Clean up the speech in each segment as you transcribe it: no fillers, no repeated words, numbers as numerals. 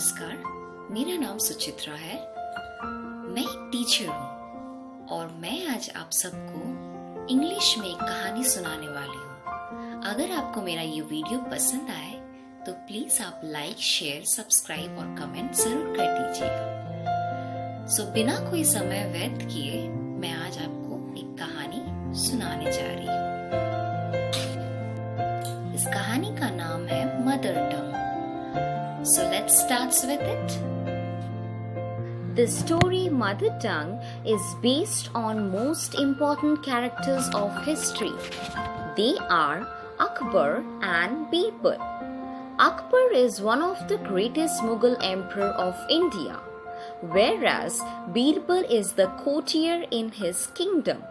नमस्कार, मेरा नाम सुचित्रा है। मैं एक टीचर हूँ और मैं आज आप सबको इंग्लिश में एक कहानी सुनाने वाली हूँ। अगर आपको मेरा ये वीडियो पसंद आए तो प्लीज आप लाइक, शेयर, सब्सक्राइब और कमेंट जरूर कर दीजिएगा। सो बिना कोई समय व्यर्थ किए मैं आज आपको एक कहानी सुनाने जा रही हूँ। इस कहानी का नाम है mother tongue. So let's start with it. The story Mother Tongue is based on most important characters of history. They are Akbar and Birbal. Akbar is one of the greatest Mughal emperor of India, whereas Birbal is the courtier in his kingdom.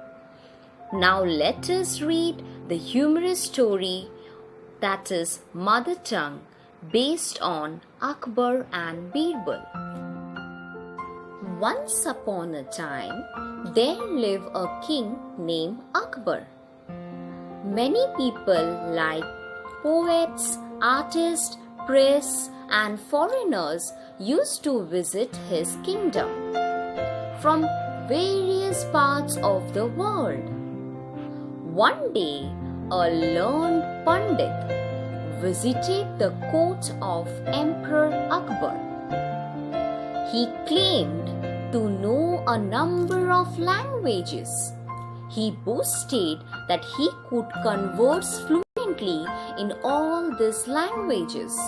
Now let us read the humorous story that is Mother Tongue, based on Akbar and Birbal. Once upon a time, there lived a king named Akbar. Many people like poets, artists, priests, and foreigners used to visit his kingdom from various parts of the world. One day, a learned Pandit visited the court of Emperor Akbar. He claimed to know a number of languages. He boasted that he could converse fluently in all these languages.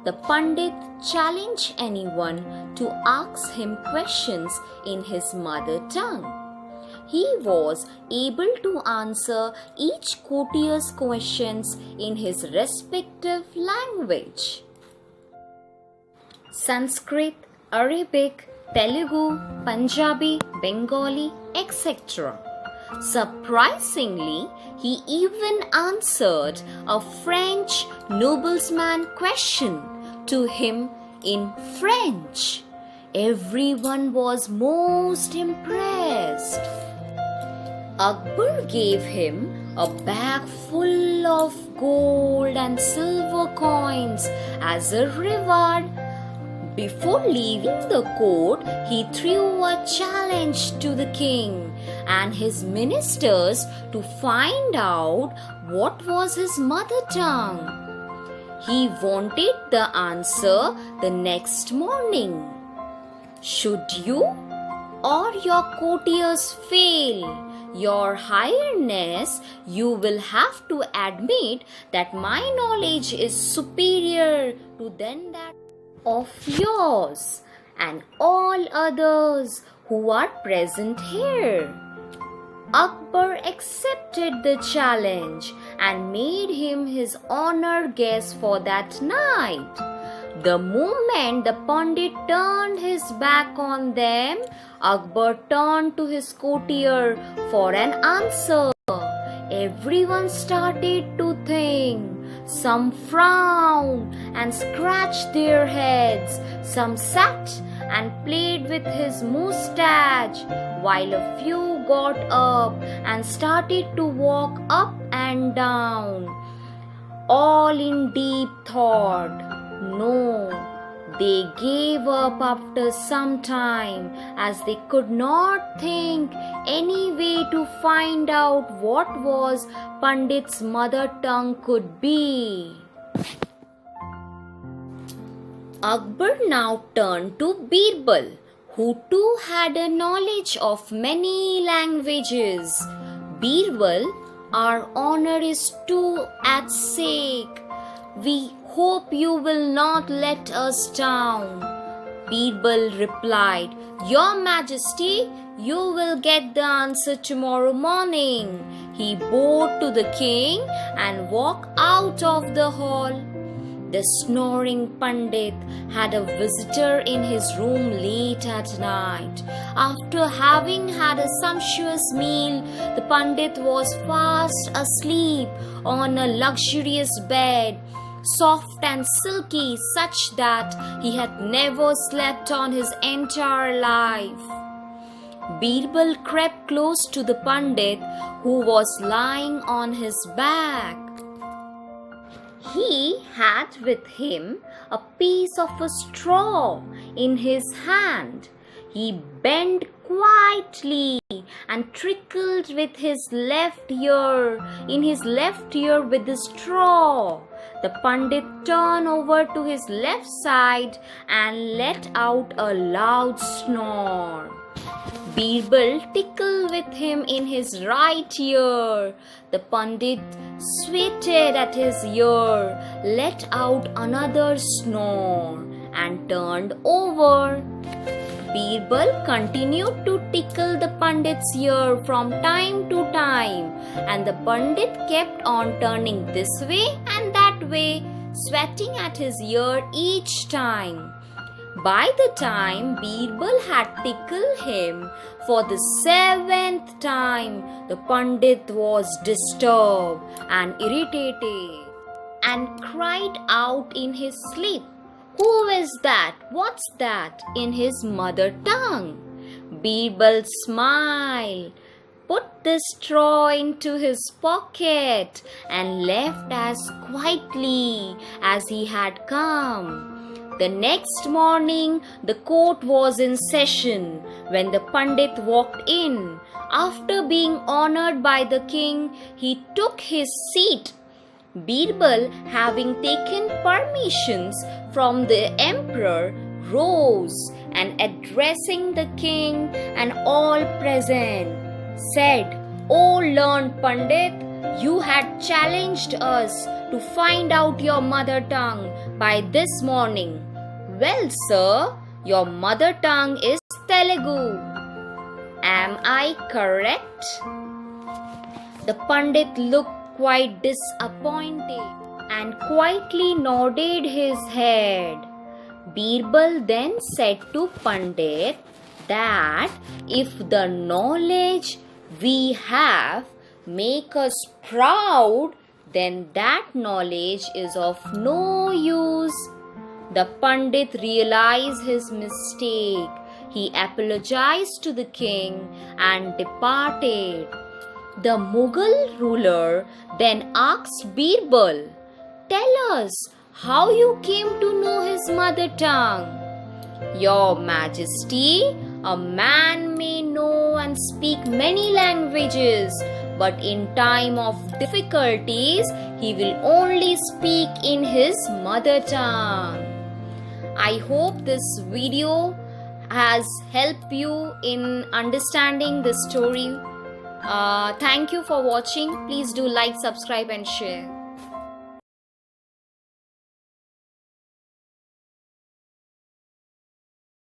The Pandit challenged anyone to ask him questions in his mother tongue. He was able to answer each courtier's questions in his respective language. Sanskrit, Arabic, Telugu, Punjabi, Bengali, etc. Surprisingly, he even answered a French nobleman's question to him in French. Everyone was most impressed. Akbar gave him a bag full of gold and silver coins as a reward. Before leaving the court, he threw a challenge to the king and his ministers to find out what was his mother tongue. He wanted the answer the next morning. Should you or your courtiers fail, Your Highness, you will have to admit that my knowledge is superior to that of yours and all others who are present here. Akbar accepted the challenge and made him his honored guest for that night. The moment the Pandit turned his back on them, Akbar turned to his courtier for an answer. Everyone started to think. Some frowned and scratched their heads. Some sat and played with his mustache, while a few got up and started to walk up and down, all in deep thought. No, they gave up after some time, as they could not think any way to find out what was Pandit's mother tongue could be. Akbar now turned to Birbal, who too had a knowledge of many languages. Birbal, our honor is too at stake. We hope you will not let us down. Birbal replied, Your Majesty, you will get the answer tomorrow morning. He bowed to the king and walked out of the hall. The snoring Pandit had a visitor in his room late at night. After having had a sumptuous meal, the Pandit was fast asleep on a luxurious bed, soft and silky, such that he had never slept on his entire life. Birbal crept close to the Pandit, who was lying on his back. He had with him a piece of a straw in his hand. He bent quietly and trickled with his left ear with the straw. The Pandit turned over to his left side and let out a loud snore. Birbal tickled with him in his right ear. The Pandit sweated at his ear, let out another snore, and turned over. Birbal continued to tickle the Pandit's ear from time to time, and the Pandit kept on turning this way and that way, sweating at his ear each time. By the time Birbal had tickled him for the 7th time, the Pandit was disturbed and irritated and cried out in his sleep, "Who is that? What's that?" in his mother tongue. Birbal smiled, put the straw into his pocket, and left as quietly as he had come. The next morning, the court was in session when the Pandit walked in. After being honored by the king, he took his seat. Birbal, having taken permissions from the emperor, rose and addressing the king and all present, said, "O learned Pandit, you had challenged us to find out your mother tongue by this morning. Well, sir, your mother tongue is Telugu. Am I correct?" The Pandit looked quite disappointed and quietly nodded his head. Birbal then said to Pandit that if the knowledge we have make us proud, then that knowledge is of no use. The Pandit realized his mistake. He apologized to the king and departed. The Mughal ruler then asked Birbal, "Tell us how you came to know his mother tongue." "Your Majesty, a man may know and speak many languages, but in time of difficulties, he will only speak in his mother tongue." I hope this video has helped you in understanding the story. Thank you for watching. Please do like, subscribe and share.